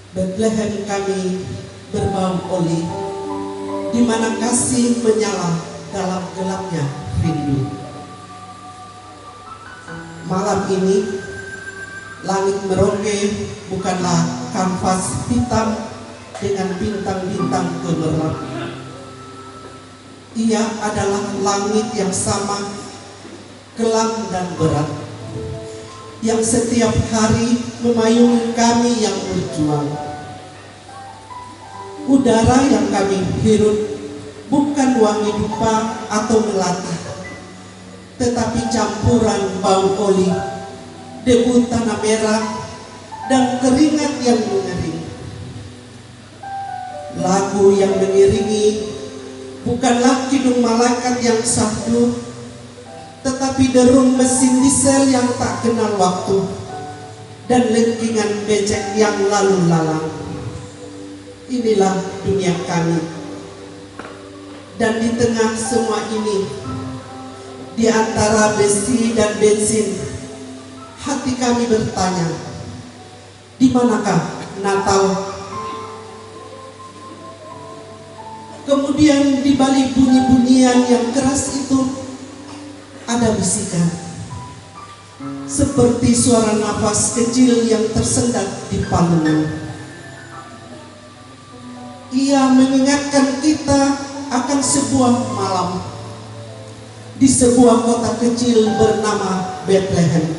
Bethlehem kami berbau oli, di mana kasih menyala dalam gelapnya rindu. Malam ini langit Merauke bukanlah kanvas hitam dengan bintang-bintang gemerlap. Ia adalah langit yang sama, kelam dan berat, yang setiap hari memayungi kami yang berjuang. Udara yang kami hirup bukan wangi dupa atau melati, tetapi campuran bau oli, debu tanah merah, dan keringat yang mengering. Lagu yang mengiringi bukanlah kidung malaikat yang syahdu, tetapi derung mesin diesel yang tak kenal waktu dan lengkingan becek yang lalu lalang. Inilah dunia kami. Dan di tengah semua ini, di antara besi dan bensin, hati kami bertanya, di manakah Natal? Kemudian di balik bunyi-bunyian yang keras itu ada bisikan, seperti suara nafas kecil yang tersendat di palungan. Ia mengingatkan kita akan sebuah malam di sebuah kota kecil bernama Bethlehem.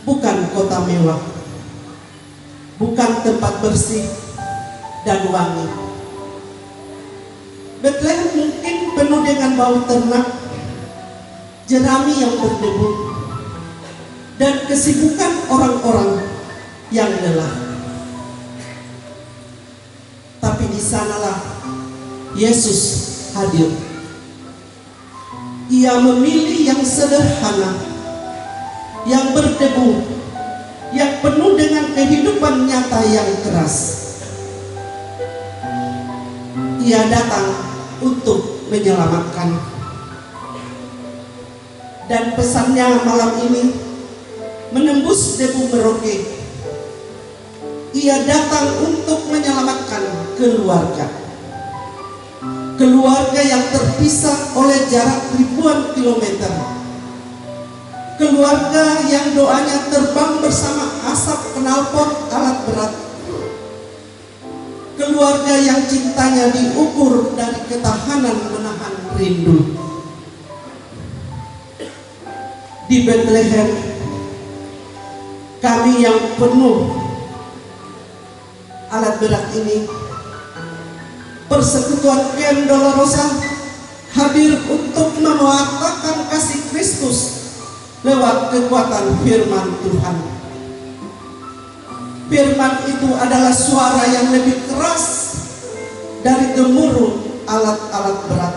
Bukan kota mewah, bukan tempat bersih dan wangi. Bethlehem mungkin penuh dengan bau ternak, jerami yang berdebu, dan kesibukan orang-orang yang lelah. Tapi di sanalah Yesus hadir. Ia memilih yang sederhana, yang berdebu, yang penuh dengan kehidupan nyata yang keras. Ia datang untuk menyelamatkan. Dan pesannya malam ini menembus debu Merauke. Ia datang untuk menyelamatkan keluarga. Keluarga yang terpisah oleh jarak ribuan kilometer. Keluarga yang doanya terbang bersama asap knalpot alat berat. Keluarga yang cintanya diukur dari ketahanan menahan rindu. Di Bethlehem, kami yang penuh alat berat ini, Persekutuan Camp Dolorosa hadir untuk memuatakan kasih Kristus lewat kekuatan firman Tuhan. Firman itu adalah suara yang lebih keras dari gemuruh alat-alat berat.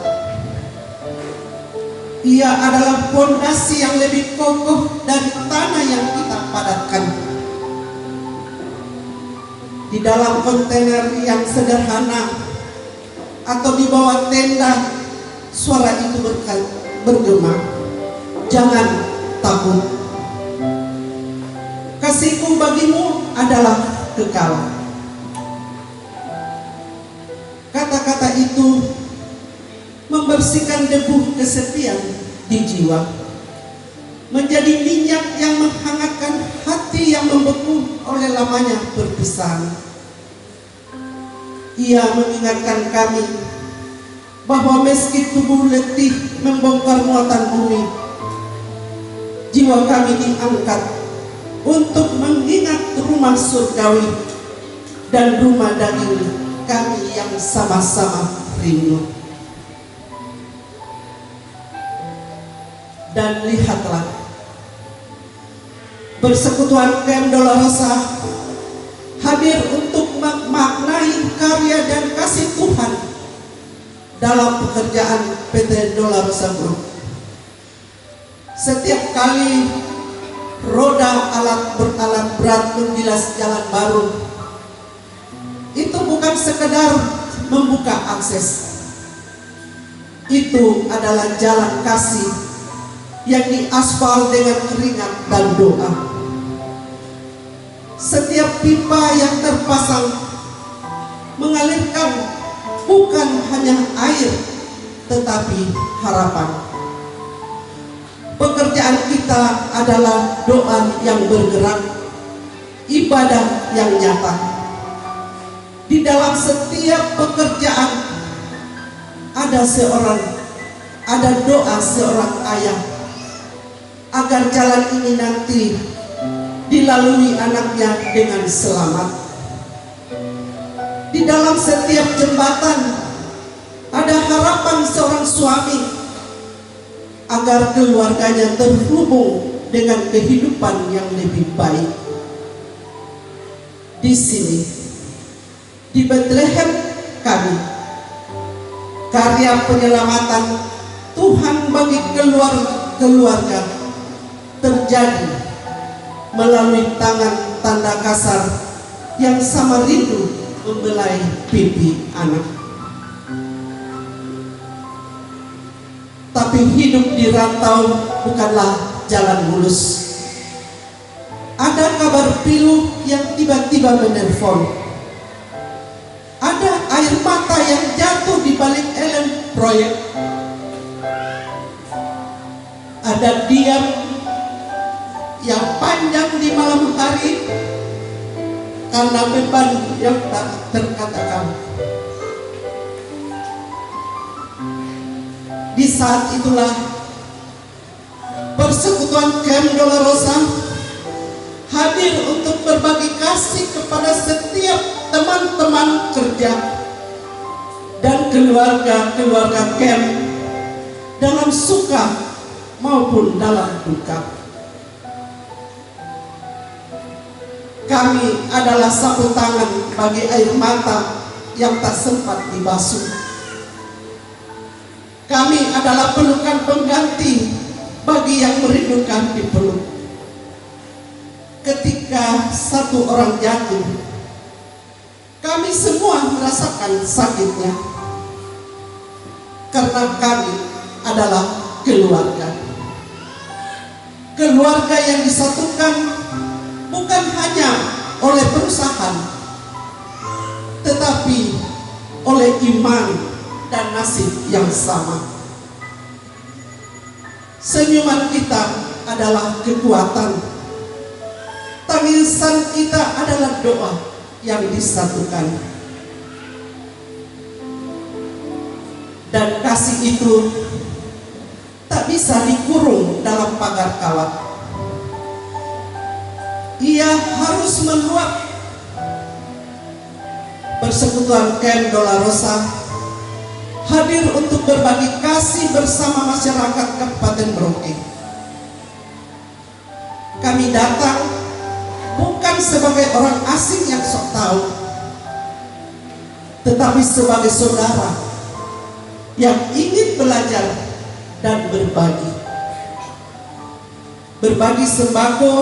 Ia adalah fondasi yang lebih kokoh dari tanah yang kita padatkan. Di dalam kontainer yang sederhana atau di bawah tenda, suara itu bergema, jangan takut. Kasihku bagimu adalah kekal. Kata-kata itu membersihkan debu kesepian di jiwa, menjadi minyak yang menghangatkan hati yang membeku oleh lamanya berpisah. Ia mengingatkan kami bahwa meski tubuh letih membongkar muatan bumi, jiwa kami diangkat untuk mengingat rumah surgawi dan rumah daging kami yang sama-sama rindu. Dan lihatlah, Persekutuan Camp Dolorosa hadir untuk memaknai karya dan kasih Tuhan dalam pekerjaan PT Dolorosa Group. Setiap kali roda alat berat menggilas jalan baru, itu bukan sekedar membuka akses. Itu adalah jalan kasih yang diaspal dengan keringat dan doa. Setiap pipa yang terpasang mengalirkan bukan hanya air, tetapi harapan. Pekerjaan kita adalah doa yang bergerak, ibadah yang nyata. Di dalam setiap pekerjaan ada doa seorang ayah agar jalan ini nanti dilalui anaknya dengan selamat. Di dalam setiap jembatan ada harapan seorang suami agar keluarganya terhubung dengan kehidupan yang lebih baik. Di sini, di Bethlehem kami, karya penyelamatan Tuhan bagi keluarga terjadi melalui tangan tanda kasar yang sama rindu membelai pipi anak. Tapi hidup di rantau bukanlah jalan mulus. Ada kabar pilu yang tiba-tiba menelpon. Ada air mata yang jatuh di balik elem proyek. Ada diam yang panjang di malam hari karena beban yang tak terkatakan. Di saat itulah Persekutuan Camp Dolorosa hadir untuk berbagi kasih kepada setiap teman-teman kerja dan keluarga-keluarga camp dalam suka maupun dalam duka. Kami adalah sapu tangan bagi air mata yang tak sempat dibasuh. Kami adalah pelukan pengganti bagi yang merindukan dipeluk. Ketika satu orang jatuh, kami semua merasakan sakitnya, karena kami adalah keluarga. Keluarga yang disatukan bukan hanya oleh perusahaan, tetapi oleh iman dan nasib yang sama. Senyuman kita adalah kekuatan. Tangisan kita adalah doa yang disatukan. Dan kasih itu tak bisa dikurung dalam pagar kawat. Ia harus meluap. Persekutuan Camp Dolorosa hadir untuk berbagi kasih bersama masyarakat Kabupaten Merauke. Kami datang bukan sebagai orang asing yang sok tahu, tetapi sebagai saudara yang ingin belajar dan berbagi. Berbagi sembako,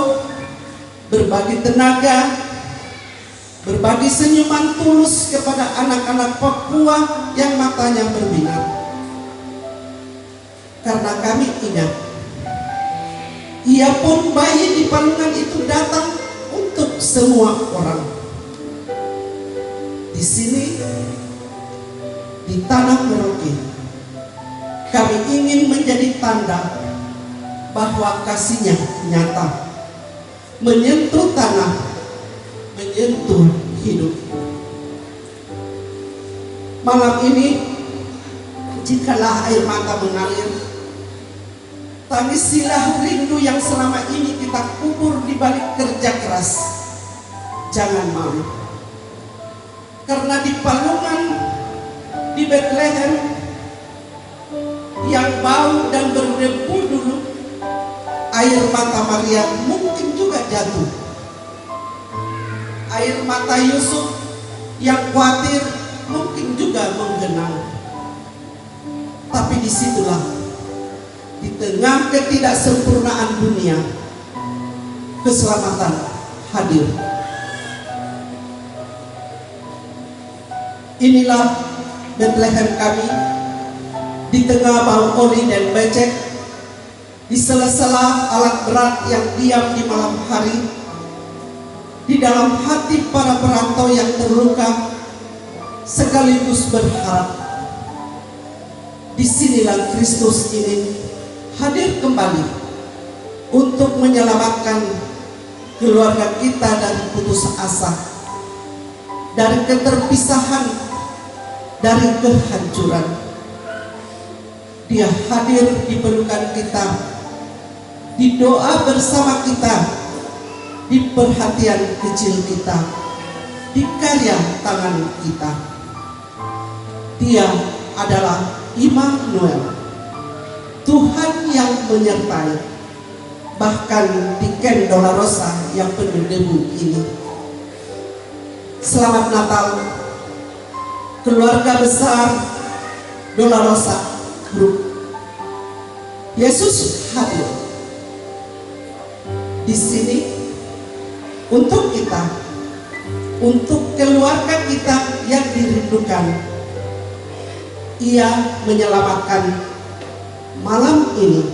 berbagi tenaga, berbagi senyuman tulus kepada anak-anak Papua yang matanya berbinar. Karena kami ingat, ia pun bayi di palungan itu datang untuk semua orang. Di sini, di tanah Merauke, kami ingin menjadi tanda bahwa kasihnya nyata, menyentuh tanah, menyentuh hidup. Malam ini, jikalau air mata mengalir, tangisilah rindu yang selama ini kita kubur di balik kerja keras. Jangan malu, karena di palungan di Bethlehem yang bau dan berdebu dulu, air mata Maria mungkin juga jatuh. Air mata Yusuf yang khawatir mungkin juga menggenang. Tapi disitulah, di tengah ketidaksempurnaan dunia, keselamatan hadir. Inilah Bethlehem kami, di tengah bau oli dan becek, di sela-sela alat berat yang diam di malam hari, di dalam hati para perantau yang terluka, sekaligus berharap disinilah Kristus ini hadir kembali untuk menyelamatkan keluarga kita dari putus asa, dari keterpisahan, dari kehancuran. Dia hadir di pelukan kita, di doa bersama kita, di perhatian kecil kita, di karya tangan kita. Dia adalah Immanuel, Tuhan yang menyertai, bahkan di Camp Dolorosa yang penuh debu ini. Selamat Natal, keluarga besar Dolorosa Group. Yesus hadir di sini untuk kita, untuk keluarga kita yang dirindukan. Ia menyelamatkan malam ini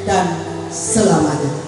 dan selamanya.